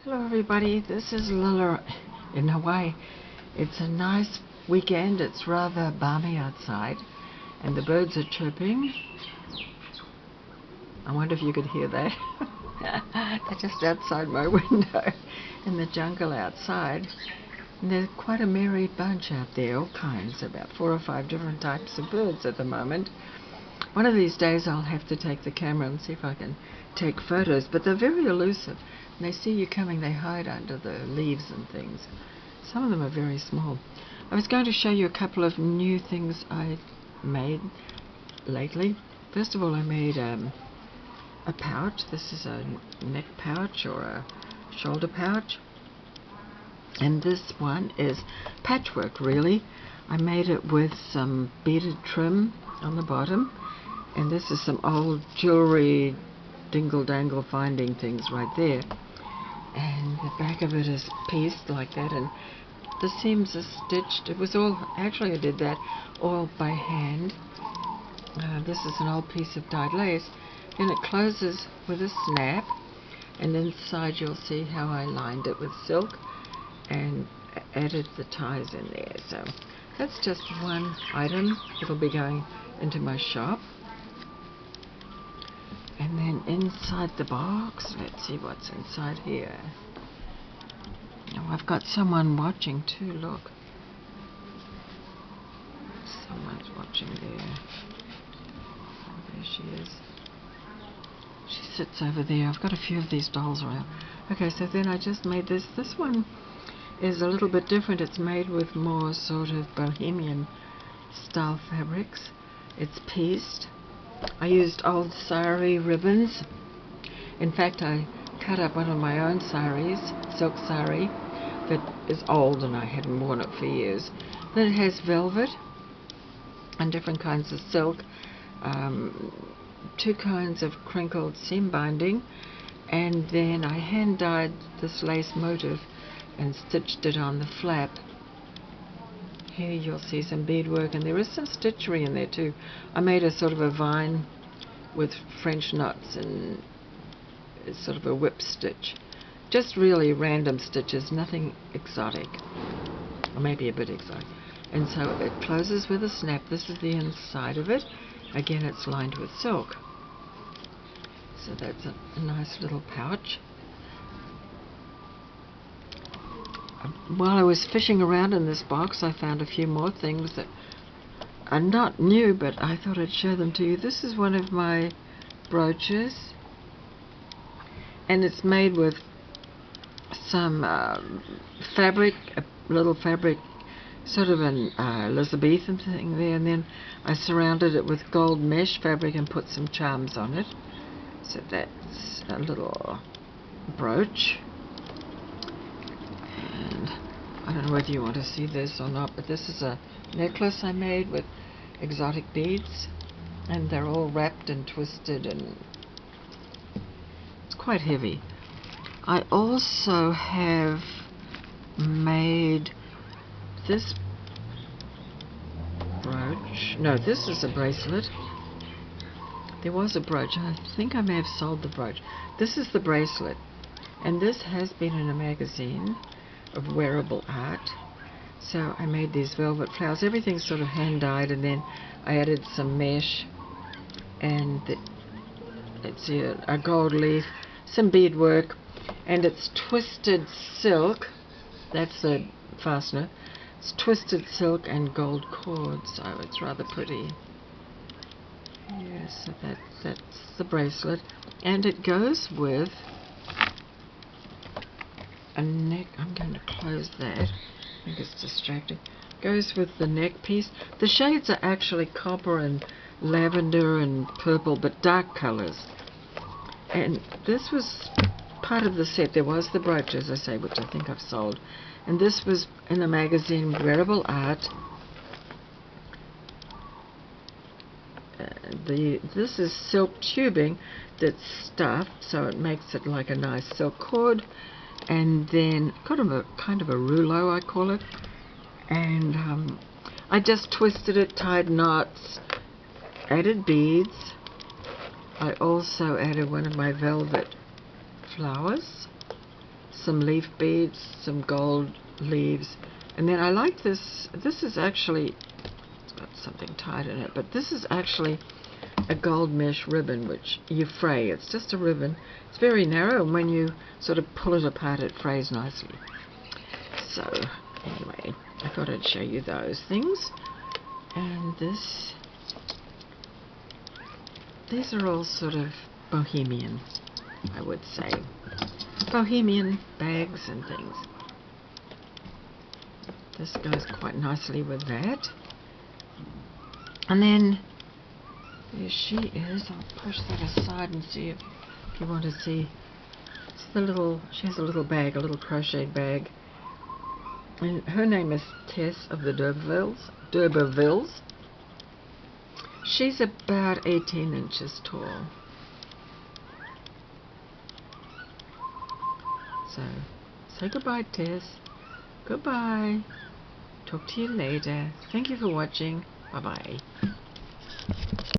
Hello everybody, this is Lila in Hawaii. It's a nice weekend. It's rather balmy outside and the birds are chirping. I wonder if you could hear that. They're just outside my window in the jungle outside. And there's quite a merry bunch out there, all kinds, about 4 or 5 different types of birds at the moment. One of these days I'll have to take the camera and see if I can take photos, but they're very elusive. When they see you coming, they hide under the leaves and things. Some of them are very small. I was going to show you a couple of new things I made lately. First of all, I made a pouch. This is a neck pouch or a shoulder pouch. And this one is patchwork, really. I made it with some beaded trim on the bottom. And this is some old jewelry dingle-dangle finding things right there. And the back of it is pieced like that, and the seams are stitched. It was all, actually I did that all by hand. This is an old piece of dyed lace. Then it closes with a snap, and inside you'll see how I lined it with silk and added the ties in there. So that's just one item. It'll be going into my shop. And then inside the box, let's see what's inside here. Oh, I've got someone watching too, look. Someone's watching there. Oh, there she is. She sits over there. I've got a few of these dolls around. Okay, so then I just made this. This one is a little bit different. It's made with more sort of bohemian style fabrics. It's pieced. I used old sari ribbons. In fact, I cut up one of my own saris, silk sari, that is old and I hadn't worn it for years. Then it has velvet and different kinds of silk, 2 kinds of crinkled seam binding, and then I hand dyed this lace motif and stitched it on the flap. Here you'll see some beadwork, and there is some stitchery in there too. I made a sort of a vine with French knots and it's sort of a whip stitch. Just really random stitches, nothing exotic. Or maybe a bit exotic. And so it closes with a snap. This is the inside of it. Again, it's lined with silk. So that's a nice little pouch. While I was fishing around in this box, I found a few more things that are not new, but I thought I'd show them to you. This is one of my brooches, and it's made with some fabric, a little fabric, sort of an Elizabethan thing there, and then I surrounded it with gold mesh fabric and put some charms on it. So that's a little brooch. I don't know whether you want to see this or not, but this is a necklace I made with exotic beads, and they're all wrapped and twisted, and it's quite heavy. I also have made this brooch. No, this is a bracelet. There was a brooch. I think I may have sold the brooch. This is the bracelet, and this has been in a magazine of wearable art. So I made these velvet flowers. Everything's sort of hand dyed, and then I added some mesh and it's a gold leaf, some beadwork, and it's twisted silk. That's the fastener. It's twisted silk and gold cord, so it's rather pretty. Yeah, so that's the bracelet, and it goes with a neck. I'm going to close that. I think it's distracting. Goes with the neck piece. The shades are actually copper and lavender and purple, but dark colors. And this was part of the set. There was the brooch, as I say, which I think I've sold. And this was in the magazine Wearable Art. This is silk tubing that's stuffed, so it makes it like a nice silk cord. And then kind of a rouleau, I call it, and I just twisted it, tied knots, added beads. I also added one of my velvet flowers, some leaf beads, some gold leaves, and then I like this. This is actually, it's got something tied in it, but this is actually a gold mesh ribbon which you fray. It's just a ribbon. It's very narrow, and when you sort of pull it apart it frays nicely. So anyway, I thought I'd show you those things. And these are all sort of bohemian, I would say. Bohemian bags and things. This goes quite nicely with that. And then there she is. I'll push that aside and see if you want to see. It's the little, she has a little bag, a little crocheted bag. And her name is Tess of the D'Urbervilles. She's about 18 inches tall. So, say goodbye, Tess. Goodbye. Talk to you later. Thank you for watching. Bye-bye.